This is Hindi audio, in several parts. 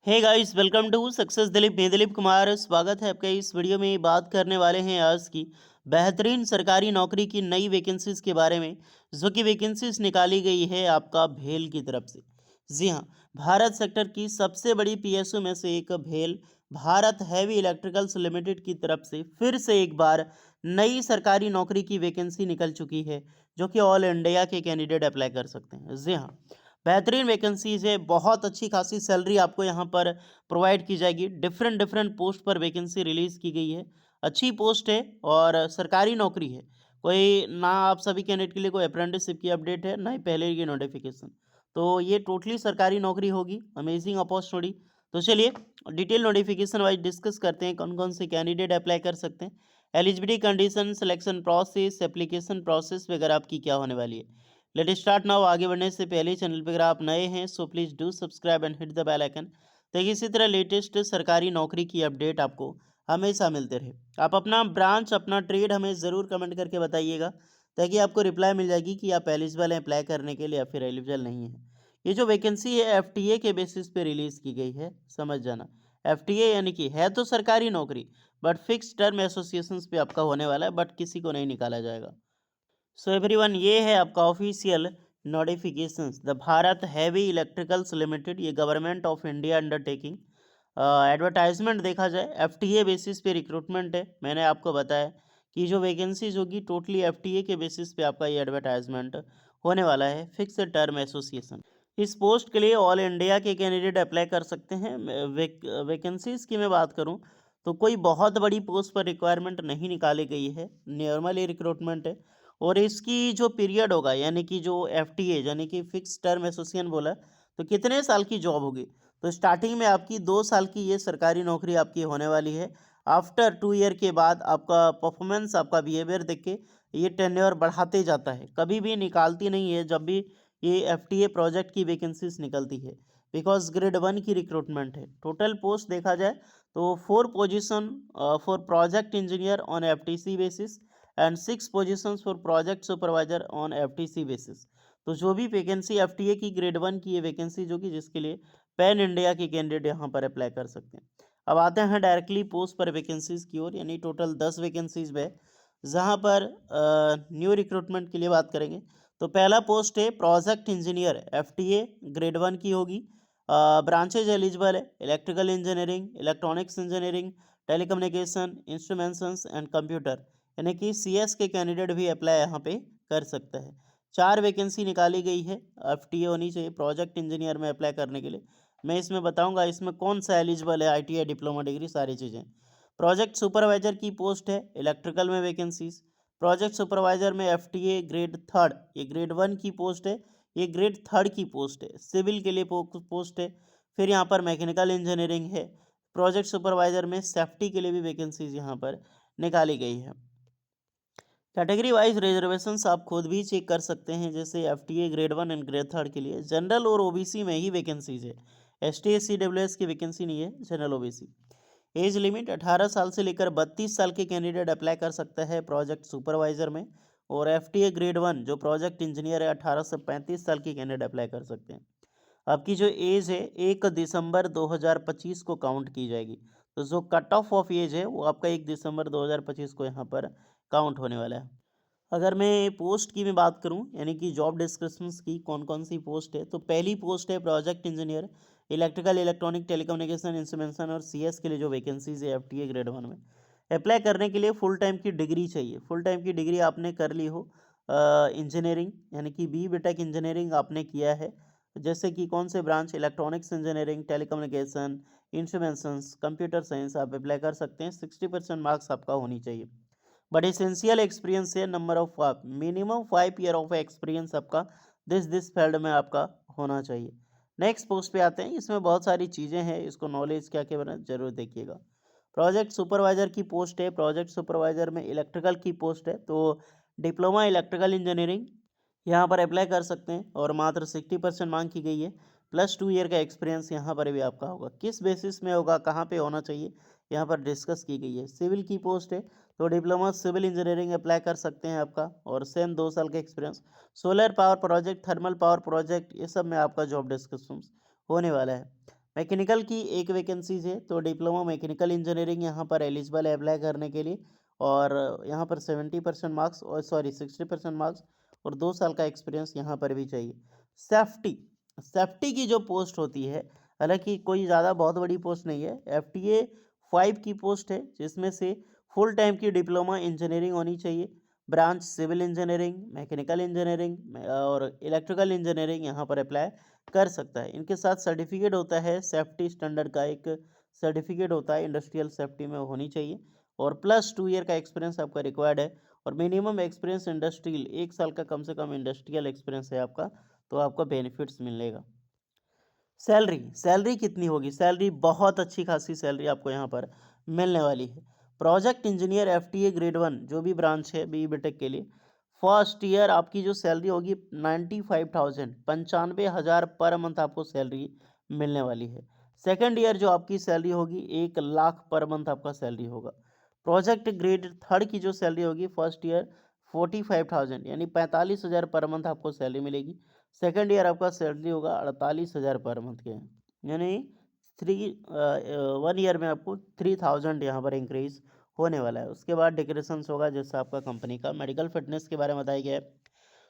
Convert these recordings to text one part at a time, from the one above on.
Hey guys, welcome to success Dilip. मैं दिलीप कुमार, स्वागत है आपका। इस वीडियो में बात करने वाले हैं आज की बेहतरीन सरकारी नौकरी की नई वैकेंसीज के बारे में, जो कि वैकेंसीज निकाली गई है आपका भेल की तरफ से। जी हाँ, भारत सेक्टर की सबसे बड़ी पीएसयू में से एक भेल भारत हैवी इलेक्ट्रिकल्स लिमिटेड की तरफ से फिर से एक बार नई सरकारी नौकरी की वैकेंसी निकल चुकी है, जो कि ऑल इंडिया के कैंडिडेट अप्लाई कर सकते हैं। जी हाँ, बेहतरीन वैकेंसीज है, बहुत अच्छी खासी सैलरी आपको यहाँ पर प्रोवाइड की जाएगी। डिफरेंट डिफरेंट पोस्ट पर वैकेंसी रिलीज़ की गई है। अच्छी पोस्ट है और सरकारी नौकरी है। कोई ना आप सभी कैंडिडेट के लिए कोई अप्रेंटिसशिप की अपडेट है, ना ही पहले की नोटिफिकेशन। तो ये टोटली सरकारी नौकरी होगी। Amazing opportunity. तो चलिए डिटेल नोटिफिकेशन वाइज डिस्कस करते हैं कौन कौन से कैंडिडेट अप्लाई कर सकते हैं। Eligibility condition, selection process, application process वगैरह आपकी क्या होने वाली है। Let start now. आगे बढ़ने से पहले चैनल पर अगर आप नए हैं so please do subscribe and hit the bell icon, ताकि इसी तरह लेटेस्ट सरकारी नौकरी की अपडेट आपको हमेशा मिलते रहे। आप अपना ब्रांच, अपना ट्रेड हमें ज़रूर कमेंट करके बताइएगा, ताकि आपको रिप्लाई मिल जाएगी कि आप एलिजिबल हैं अप्लाई करने के लिए या फिर एलिजिबल नहीं है। ये जो वैकेंसी है एफटीए के बेसिस पे रिलीज़ की गई है, समझ जाना। एफटीए यानी कि है तो सरकारी नौकरी, बट फिक्स टर्म एसोसिएशंस पे आपका होने वाला है, बट किसी को नहीं निकाला जाएगा। सो एवरीवन, ये है आपका official notifications. The Bharat heavy electricals limited, ये government of India undertaking. Advertisement देखा जाए एफटीए बेसिस पे रिक्रूटमेंट है। मैंने आपको बताया कि जो वैकेंसीज होगी टोटली एफटीए के बेसिस पे आपका ये एडवर्टाइजमेंट होने वाला है। फिक्स टर्म एसोसिएशन, इस पोस्ट के लिए ऑल इंडिया के कैंडिडेट अप्लाई कर सकते हैं। वैकेंसीज की मैं बात करूं तो कोई बहुत बड़ी पोस्ट पर रिक्वायरमेंट नहीं निकाली गई है, नॉर्मली रिक्रूटमेंट है। और इसकी जो पीरियड होगा, यानी कि जो एफटीए यानी कि फिक्स टर्म एसोसिएशन बोला, तो कितने साल की जॉब होगी। तो स्टार्टिंग में आपकी 2 साल की ये सरकारी नौकरी आपकी होने वाली है। आफ्टर 2 ईयर के बाद आपका परफॉर्मेंस, आपका बिहेवियर देख के ये टेन्योर बढ़ाते जाता है, कभी भी निकालती नहीं है जब भी ये एफटीए प्रोजेक्ट की वैकेंसीज निकलती है। बिकॉज ग्रेड 1 की रिक्रूटमेंट है। टोटल पोस्ट देखा जाए तो 4 position for project engineer on FTC basis and 6 positions for project supervisor on FTC basis. तो जो भी वैकेंसी एफटीए की ग्रेड 1 की ये वैकेंसी जो कि जिसके लिए पैन इंडिया के कैंडिडेट यहाँ पर अप्लाई कर सकते हैं। अब आते हैं डायरेक्टली पोस्ट पर वैकेंसीज की ओर, यानी टोटल 10 वैकेंसीज है, जहाँ पर न्यू रिक्रूटमेंट के लिए बात करेंगे। तो पहला पोस्ट है प्रोजेक्ट इंजीनियर, एफटीए ग्रेड 1 की होगी। ब्रांचेज एलिजिबल है electrical engineering, electronics engineering, telecommunication, instrumentations and computer, यानी कि सीएस के कैंडिडेट भी अप्लाई यहाँ पे कर सकता है। 4 वैकेंसी निकाली गई है, एफटीए होनी चाहिए प्रोजेक्ट इंजीनियर में अप्लाई करने के लिए। मैं इसमें बताऊंगा इसमें कौन सा एलिजिबल है, आईटीआई, डिप्लोमा डिग्री, सारी चीज़ें। प्रोजेक्ट सुपरवाइजर की पोस्ट है इलेक्ट्रिकल में वैकेंसीज। प्रोजेक्ट सुपरवाइजर में एफटीए ग्रेड 3, ये ग्रेड 1 की पोस्ट है, ये ग्रेड 3 की पोस्ट है। सिविल के लिए पोस्ट है। फिर यहाँ पर मैकेनिकल इंजीनियरिंग है। प्रोजेक्ट सुपरवाइजर में सेफ्टी के लिए भी वैकेंसीज यहाँ पर निकाली गई है। कैटेगरी वाइज रिजर्वेशंस आप खुद भी चेक कर सकते हैं, जैसे एफटीए ग्रेड 1 एंड ग्रेड 3 के लिए जनरल और ओबीसी में ही वैकेंसीज है। एसटी एससी डब्ल्यूएस की वैकेंसी नहीं है, जनरल ओबीसी। एज लिमिट 18 साल से लेकर 32 साल के कैंडिडेट अप्लाई कर सकता है प्रोजेक्ट सुपरवाइजर में। और एफटीए ग्रेड 1 जो प्रोजेक्ट इंजीनियर है, 18 से 35 साल के कैंडिडेट अप्लाई कर सकते हैं। आपकी जो एज है 1 दिसंबर 2025 को काउंट की जाएगी। तो जो कट ऑफ एज है वो आपका 1 दिसंबर 2025 को यहाँ पर काउंट होने वाला है। अगर मैं पोस्ट की मैं बात करूं, यानी कि जॉब डिस्क्रिप्शंस की कौन कौन सी पोस्ट है, तो पहली पोस्ट है project engineer, electrical, electronic, telecommunication, instrumentation और सीएस के लिए जो वैकेंसीज है एफटीए ग्रेड 1 में। अप्लाई करने के लिए फुल टाइम की डिग्री चाहिए। फुल टाइम की डिग्री आपने कर ली हो इंजीनियरिंग, यानी कि BTech इंजीनियरिंग आपने किया है, जैसे कि कौन से branch, electronics engineering, telecommunication, instrumentations, computer science, आप अप्लाई कर सकते हैं। 60% मार्क्स आपका होनी चाहिए। बट एसेंशियल एक्सपीरियंस है number of minimum 5 year of experience आपका दिस फील्ड में आपका होना चाहिए। नेक्स्ट पोस्ट पे आते हैं, इसमें बहुत सारी चीज़ें हैं, इसको नॉलेज क्या क्या बना जरूर देखिएगा। प्रोजेक्ट सुपरवाइजर की पोस्ट है, प्रोजेक्ट सुपरवाइजर में इलेक्ट्रिकल की पोस्ट है, तो डिप्लोमा इलेक्ट्रिकल इंजीनियरिंग यहाँ पर अप्लाई कर सकते हैं और मात्र 60% मांग की गई है। +2 ईयर का एक्सपीरियंस यहाँ पर भी आपका होगा। किस बेसिस में होगा, कहाँ पे होना चाहिए, यहाँ पर डिस्कस की गई है। सिविल की पोस्ट है, तो डिप्लोमा सिविल इंजीनियरिंग अप्लाई कर सकते हैं आपका, और सेम 2 साल का experience. Solar power project, thermal power project, ये सब में आपका जॉब डिस्क्रिप्शन होने वाला है। मैकेनिकल की एक वैकेंसीज है, तो डिप्लोमा मैकेनिकल इंजीनियरिंग यहाँ पर एलिजिबल है अप्लाई करने के लिए। और यहाँ पर 70% मार्क्स और सॉरी 60% मार्क्स और 2 साल का एक्सपीरियंस यहाँ पर भी चाहिए। सेफ्टी सेफ्टी की जो पोस्ट होती है, हालांकि कोई ज़्यादा बहुत बड़ी पोस्ट नहीं है, FTA 5 की पोस्ट है, जिसमें से फुल टाइम की डिप्लोमा इंजीनियरिंग होनी चाहिए। Branch civil engineering, mechanical engineering और इलेक्ट्रिकल इंजीनियरिंग यहाँ पर अप्लाई कर सकता है। इनके साथ सर्टिफिकेट होता है सेफ्टी स्टैंडर्ड का, एक सर्टिफिकेट होता है इंडस्ट्रियल सेफ्टी में होनी चाहिए। और +2 ईयर का एक्सपीरियंस आपका रिक्वायर्ड है। और मिनिमम एक्सपीरियंस इंडस्ट्रियल 1 साल का कम से कम इंडस्ट्रियल एक्सपीरियंस है आपका, तो आपको बेनिफिट्स मिलेगा। सैलरी सैलरी कितनी होगी? सैलरी बहुत अच्छी खासी सैलरी आपको यहाँ पर मिलने वाली है। प्रोजेक्ट इंजीनियर FTA ग्रेड 1 जो भी ब्रांच है BE BTech के लिए, फर्स्ट ईयर आपकी जो सैलरी होगी 95,000 95,000 पर मंथ आपको सैलरी मिलने वाली है। सेकंड ईयर जो आपकी सैलरी होगी 1 लाख पर मंथ आपका सैलरी होगा। प्रोजेक्ट ग्रेड 3 की जो सैलरी होगी फर्स्ट ईयर 45,000 यानी 45,000 पर मंथ आपको सैलरी मिलेगी। सेकंड ईयर आपका सैलरी होगा 48,000 पर मंथ के, यानी 1 ईयर में आपको 3,000 यहाँ पर इंक्रीज होने वाला है। उसके बाद डिक्रेशंस होगा, जैसे आपका कंपनी का मेडिकल फिटनेस के बारे में बताया गया है।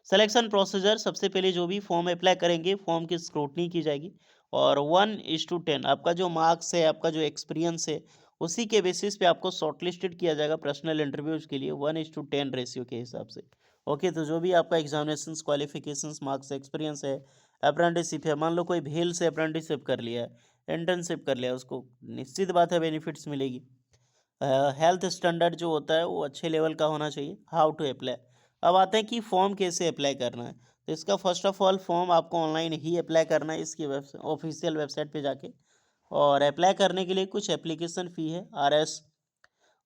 सिलेक्शन प्रोसीजर, सबसे पहले जो भी फॉर्म अप्लाई करेंगे फॉर्म की स्क्रूटनी की जाएगी और 1:10 आपका जो मार्क्स है, आपका जो एक्सपीरियंस है, उसी के बेसिस पे आपको शॉर्टलिस्टेड किया जाएगा पर्सनल इंटरव्यूज के लिए 1:10 रेशियो के हिसाब से। ओके, तो जो भी आपका एग्जामिनेशंस क्वालिफिकेशंस मार्क्स एक्सपीरियंस है, अप्रेंटिसशिप है, मान लो कोई भेल से अप्रेंटिसशिप कर लिया है, इंटर्नशिप कर लिया, उसको निश्चित बात है बेनिफिट्स मिलेगी। हेल्थ स्टैंडर्ड जो होता है वो अच्छे लेवल का होना चाहिए। हाउ टू अप्लाई, अब आते हैं कि फॉर्म कैसे अप्लाई करना है। तो इसका फर्स्ट ऑफ ऑल फॉर्म आपको ऑनलाइन ही अप्लाई करना है, इसकी ऑफिशियल वेबसाइट पे जाके। और अप्लाई करने के लिए कुछ एप्लीकेशन फ़ी है, RS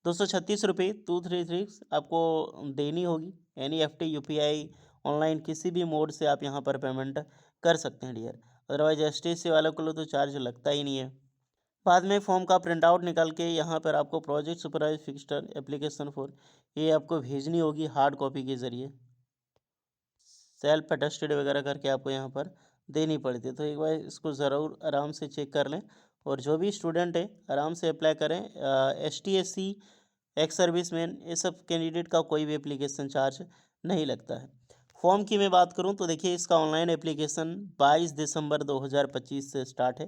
236 रुपये 233 आपको देनी होगी। NEFT UPI ऑनलाइन किसी भी मोड से आप यहाँ पर पेमेंट कर सकते हैं डियर। अदरवाइज STC वालों को तो चार्ज लगता ही नहीं है। बाद में फॉर्म का प्रिंट आउट निकाल के यहाँ पर आपको प्रोजेक्ट सुपरवाइज फिक्स्टर एप्लीकेशन फॉर ये आपको भेजनी होगी हार्ड कॉपी के ज़रिए, सेल्फ अटेस्टेड वगैरह करके आपको यहाँ पर देनी पड़ती है। तो एक बार इसको ज़रूर आराम से चेक कर लें और जो भी स्टूडेंट है आराम से अप्लाई करें। ST SC एक्स सर्विसमैन ये सब कैंडिडेट का कोई भी एप्लीकेशन चार्ज नहीं लगता है। फॉर्म की मैं बात करूं तो देखिए, इसका ऑनलाइन एप्लीकेशन 22 दिसंबर 2025 से स्टार्ट है।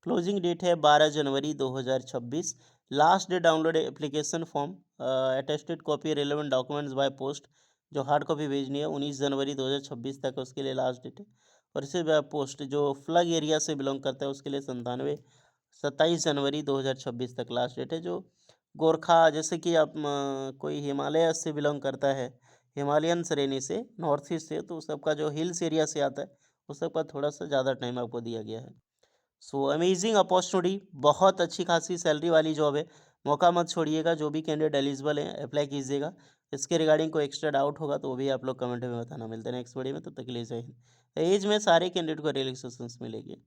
क्लोजिंग डेट है 12 जनवरी 2026। Last day download application form, attested copy relevant documents by post, जो हार्ड कॉपी भेजनी है 19 जनवरी 2026 तक उसके लिए लास्ट डेट है। और इसे बाय पोस्ट जो फ्लग एरिया से बिलोंग करता है उसके लिए 27 जनवरी 2026 तक लास्ट डेट है। जो गोरखा, जैसे कि आप कोई हिमालय से बिलोंग करता है, हिमालयन श्रेणी से, नॉर्थ ईस्ट से, तो उस सबका जो हिल्स एरिया से आता है उस सबका थोड़ा सा ज़्यादा टाइम आपको दिया गया है। सो अमेजिंग अपॉर्चुनिटी, बहुत अच्छी खासी सैलरी वाली जॉब है, मौका मत छोड़िएगा। जो भी कैंडिडेट एलिजिबल हैं अप्लाई कीजिएगा। इसके रिगार्डिंग कोई एक्स्ट्रा डाउट होगा तो वो भी आप लोग कमेंट में बताना। मिलते हैं नेक्स्ट वीडियो में, तब तक के लिए जय हिंद। एज में सारे कैंडिडेट को रिलैक्सेशन मिलेगी।